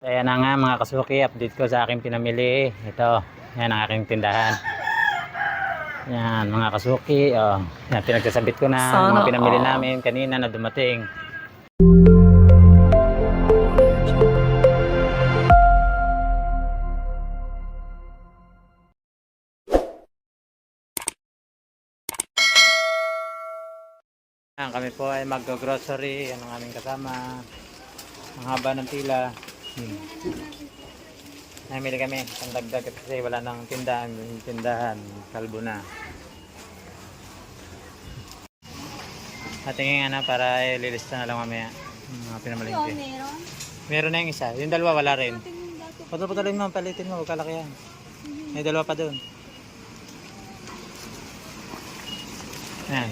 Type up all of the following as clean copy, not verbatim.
Ayan na nga mga kasuki, update ko sa aking pinamili. Ito, yan ang aking tindahan. Yan mga kasuki, oh, yan, pinagsasabit ko na mga pinamili namin kanina na dumating. Yan, kami po ay mag-grocery. Yan ang aming kasama. Ang haba ng pila. Namili kami ang dagdag kasi wala nang tindahan, kalbo na. At tingin nga na para ililista na lang mamaya mga pinamalingki. Meron na yung isa, yung dalawa wala rin. Putol-putulin mo, palitin mo, huwag kalaki yan. May dalawa pa doon. Yan.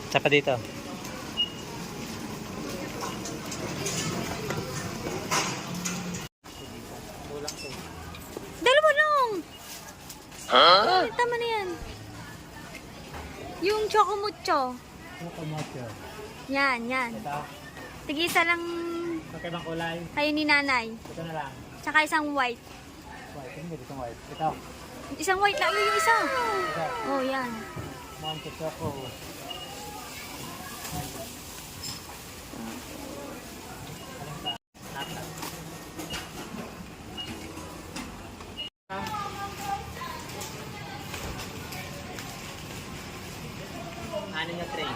Isa pa dito. Dalawa lang! Huh? Tama na yan. Yung chocomucho. Chocomucho. Yan, yan. Ito. Tig-isa lang Magkaibang kulay. kayo ni nanay. Ito na lang. Tsaka isang white. White. Hindi itong white. Ito. Isang white lang yung isa. Ito. Oh, yan. Monte Choco. Ano na tray?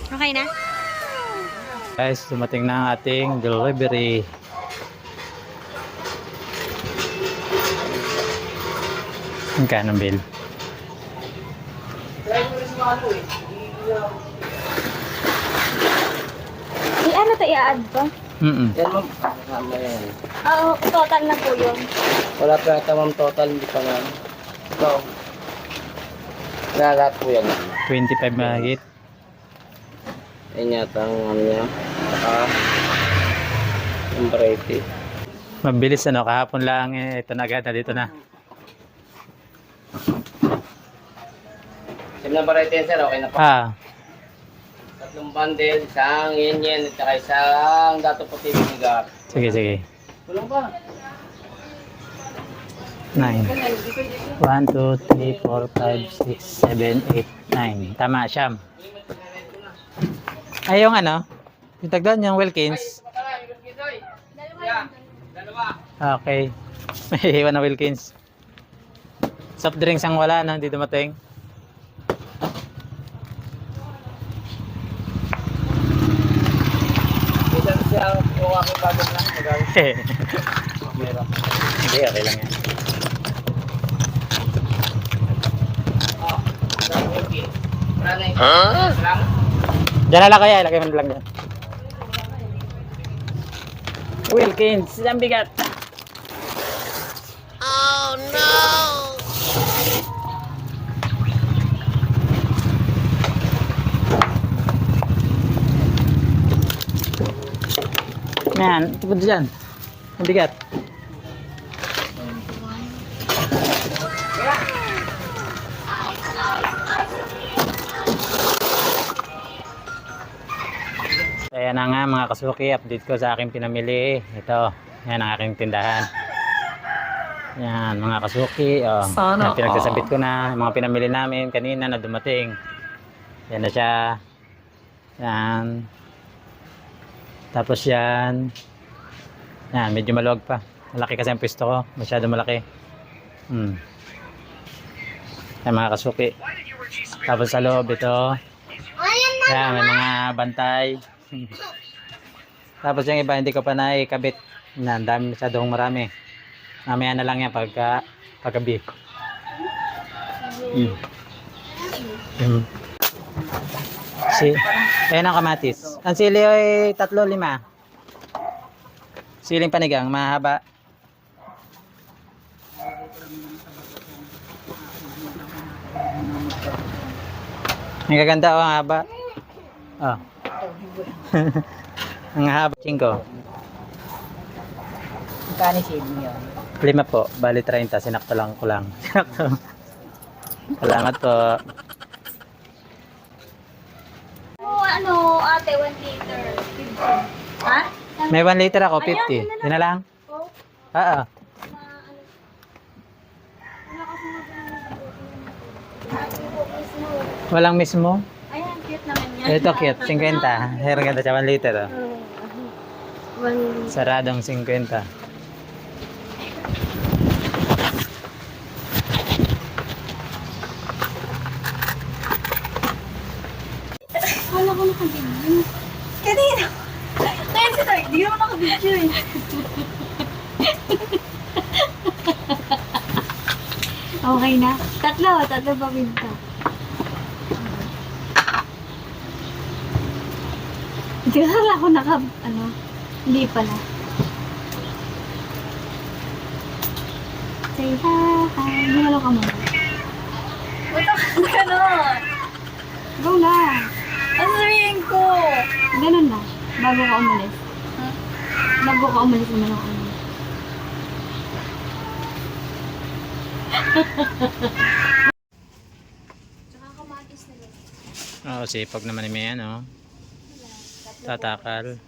Okay na? Guys, dumating na ang ating delivery. Magkano ang bill? Ano to i-add ba? Mm-mm. Yan ma'am, kasama yan. Oo, total na po yun. Wala pa yata ma'am total, hindi pa nga. Ito. Lahat po yan. 25 mahigit. Yan yata ang ano niya. Saka, yung variety. Mabilis ano, kahapon lang eh, ito na agad, dito na. Same na variety yan sir, okay na pa. Ah, Tatlong bundle, isang yen at saka isang dato puti vinegar. sige, sige. Tulong pa. 9. 1, 2, 3, 4, 5, 6, 7, 8, 9. Tama, siyam. Ay, yung ano? Yung tagdan, yung Wilkins. Okay. May iwan na Wilkins. Soft drinks ang wala na, hindi dumating. Isa siya kung aking bagong lang. Meron. Hindi, okay lang yan. Lang. Diyan na lang kaya, ilagay mo na lang dyan. Wilkins, ang bigat. Oh, no! Yan, tupad dyan. Ang bigat. Ayan na nga mga kasuki, update ko sa aking pinamili. Ito, yan ang aking tindahan. Yan mga kasuki, oh, yan, pinagsasabit ko na yung mga pinamili namin kanina na dumating. Yan na siya. Yan. Tapos yan. Yan, medyo maluwag pa. Malaki kasi ang pwesto ko, masyado malaki. Yan mga kasuki. Tapos sa loob ito. Yan, may mga bantay. Tapos yung iba hindi ko pa naikabit. Yan, dami, masyadong marami. Mamaya na lang yan paggabi. Ayan ang kamatis. Ang sili ay 3-5. Siling panigang, mahaba. Ang gaganda o ang haba. Oh. Ang haba. 5. Kani shade niyo? 5 po. Bali 30. Sinakto lang ko lang. Sinakto. Salamat po. Oh, ano, ate, 1 liter. 50. Ha? May 1 liter ako, 50. Yun na lang? Oh, Oo. wala kasi mag- Walang mismo? Ayan, cute naman yan. Ito cute, 50. Pero ganda siya, 1 liter. Oh. One. Saradong 50. Kala ko nakabidyo. Kanina. Kaya si Tark, di naman nakabidyo eh. Okay na. Tatlo pa binta. Hindi ka ako hindi pala. Say hi. Hindi malo ka muna. Ba't ka nun? Go na. Ano sabihin ko? Ganun na. Bago ka umalis. Bago ka umalis naman ako. Tsaka kamatis na lang. Oo, sipag naman ni Mea, no? Tatakal.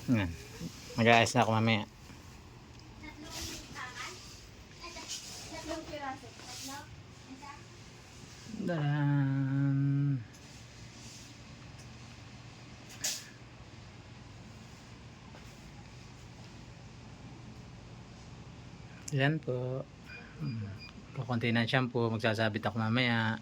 Yan. Mag-aayos na ako mamaya. Tatlong piraso. Tatlo? Daran. Yan po. Kukunti ng shampoo. Magsasabit ako mamaya.